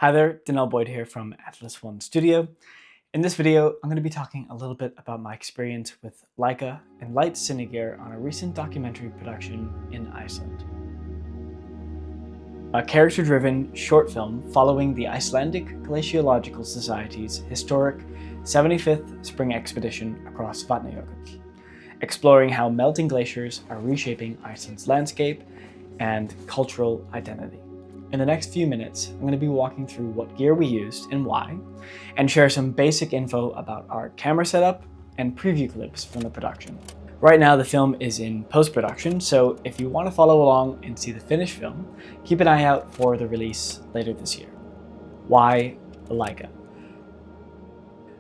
Hi there, Donal here from Atlas One Studio. In this video, I'm going to be talking a little bit about my experience with Leica and light cine gear on a recent documentary production in Iceland. A character-driven short film following the Icelandic Glaciological Society's historic 75th spring expedition across Vatnajökull, exploring how melting glaciers are reshaping Iceland's landscape and cultural identity. In the next few minutes, I'm going to be walking through what gear we used and why, and share some basic info about our camera setup and preview clips from the production. Right now, the film is in post-production, so if you want to follow along and see the finished film, keep an eye out for the release later this year. Why the Leica?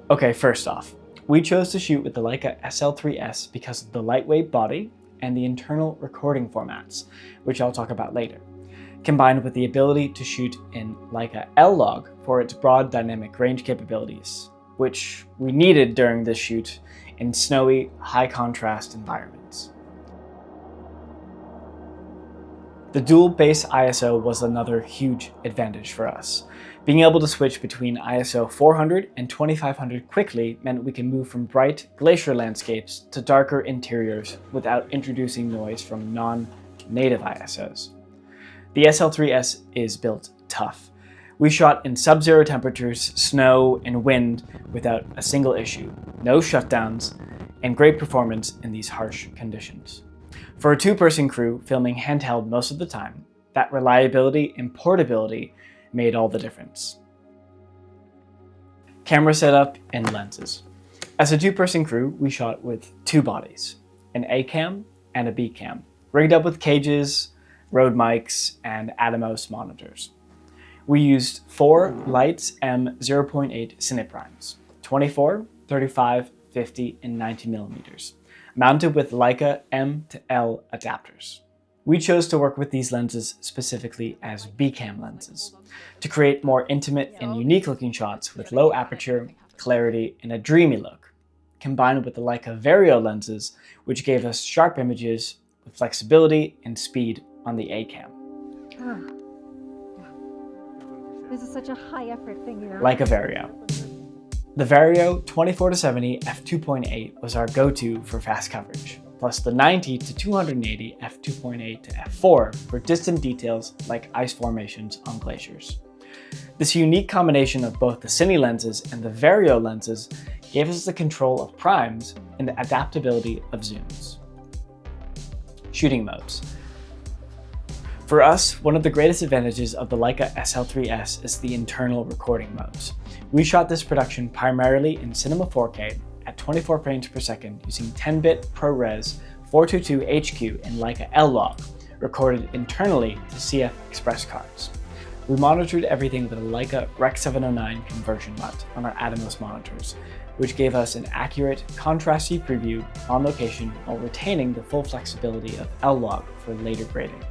Okay, first off, we chose to shoot with the Leica SL3S because of the lightweight body and the internal recording formats, which I'll talk about later, combined with the ability to shoot in Leica L-Log for its broad dynamic range capabilities, which we needed during this shoot in snowy, high-contrast environments. The dual base ISO was another huge advantage for us. Being able to switch between ISO 400 and 2500 quickly meant we can move from bright glacier landscapes to darker interiors without introducing noise from non-native ISOs. The SL3S is built tough. We shot in sub-zero temperatures, snow, and wind without a single issue, no shutdowns, and great performance in these harsh conditions. For a two-person crew filming handheld most of the time, that reliability and portability made all the difference. Camera setup and lenses. As a two-person crew, we shot with two bodies, an A cam and a B cam, rigged up with cages, Rode mics, and Atomos monitors. We used 4 Leitz M0.8 Cineprimes, 24, 35, 50, and 90 millimeters, mounted with Leica M to L adapters. We chose to work with these lenses specifically as B-cam lenses to create more intimate and unique looking shots with low aperture, clarity, and a dreamy look, combined with the Leica Vario lenses, which gave us sharp images with flexibility and speed on the A cam. This is such a high effort thing, you know? Leica Vario. The Vario 24-70 f2.8 was our go-to for fast coverage, plus the 90 to 280 f2.8 to f4 for distant details like ice formations on glaciers. This unique combination of both the Cine lenses and the Vario lenses gave us the control of primes and the adaptability of zooms. Shooting modes. For us, one of the greatest advantages of the Leica SL3S is the internal recording modes. We shot this production primarily in Cinema 4K at 24 frames per second using 10-bit ProRes 422 HQ in Leica L-Log, recorded internally to CF Express cards. We monitored everything with a Leica Rec 709 conversion LUT on our Atomos monitors, which gave us an accurate, contrasty preview on location while retaining the full flexibility of L-Log for later grading.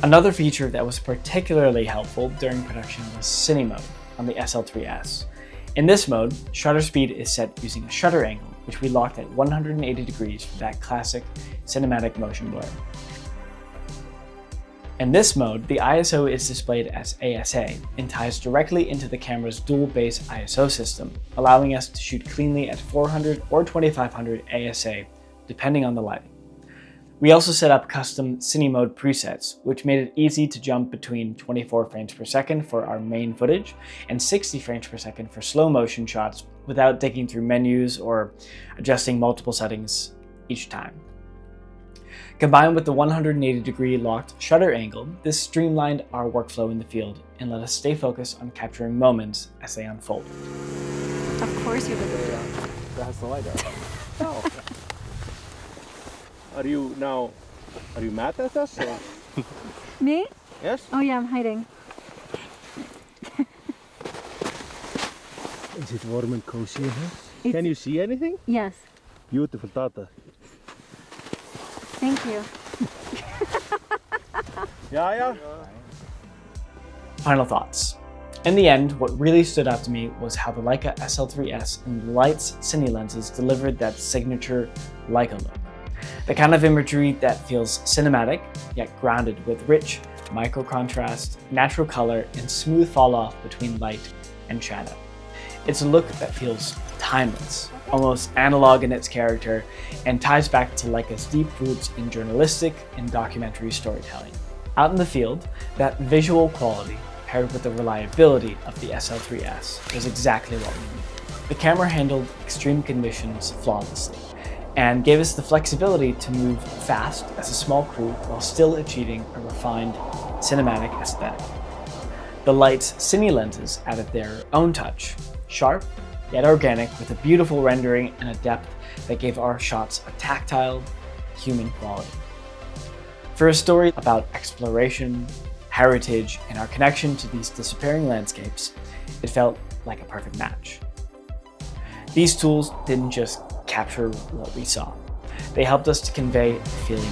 Another feature that was particularly helpful during production was Cine mode on the SL3S. In this mode, shutter speed is set using a shutter angle, which we locked at 180 degrees for that classic cinematic motion blur. In this mode, the ISO is displayed as ASA and ties directly into the camera's dual base ISO system, allowing us to shoot cleanly at 400 or 2500 ASA, depending on the lighting. We also set up custom Cine mode presets, which made it easy to jump between 24 frames per second for our main footage and 60 frames per second for slow motion shots without digging through menus or adjusting multiple settings each time. Combined with the 180-degree locked shutter angle, this streamlined our workflow in the field and let us stay focused on capturing moments as they unfold. Of course you're the That has the light out. Oh. Are you mad at us? Or? Me? Yes? Oh yeah, I'm hiding. Is it warm and cozy in here? Can you see anything? Yes. Beautiful data. Thank you. Yeah. Final thoughts. In the end, what really stood out to me was how the Leica SL3S and the Leitz Cine lenses delivered that signature Leica look. The kind of imagery that feels cinematic, yet grounded with rich, micro contrast, natural color, and smooth fall off between light and shadow. It's a look that feels timeless, almost analog in its character, and ties back to Leica's deep roots in journalistic and documentary storytelling. Out in the field, that visual quality paired with the reliability of the SL3S was exactly what we needed. The camera handled extreme conditions flawlessly and gave us the flexibility to move fast as a small crew while still achieving a refined cinematic aesthetic. The light's cine lenses added their own touch, sharp yet organic, with a beautiful rendering and a depth that gave our shots a tactile, human quality. For a story about exploration, heritage, and our connection to these disappearing landscapes, it felt like a perfect match. These tools didn't just capture what we saw. They helped us to convey a feeling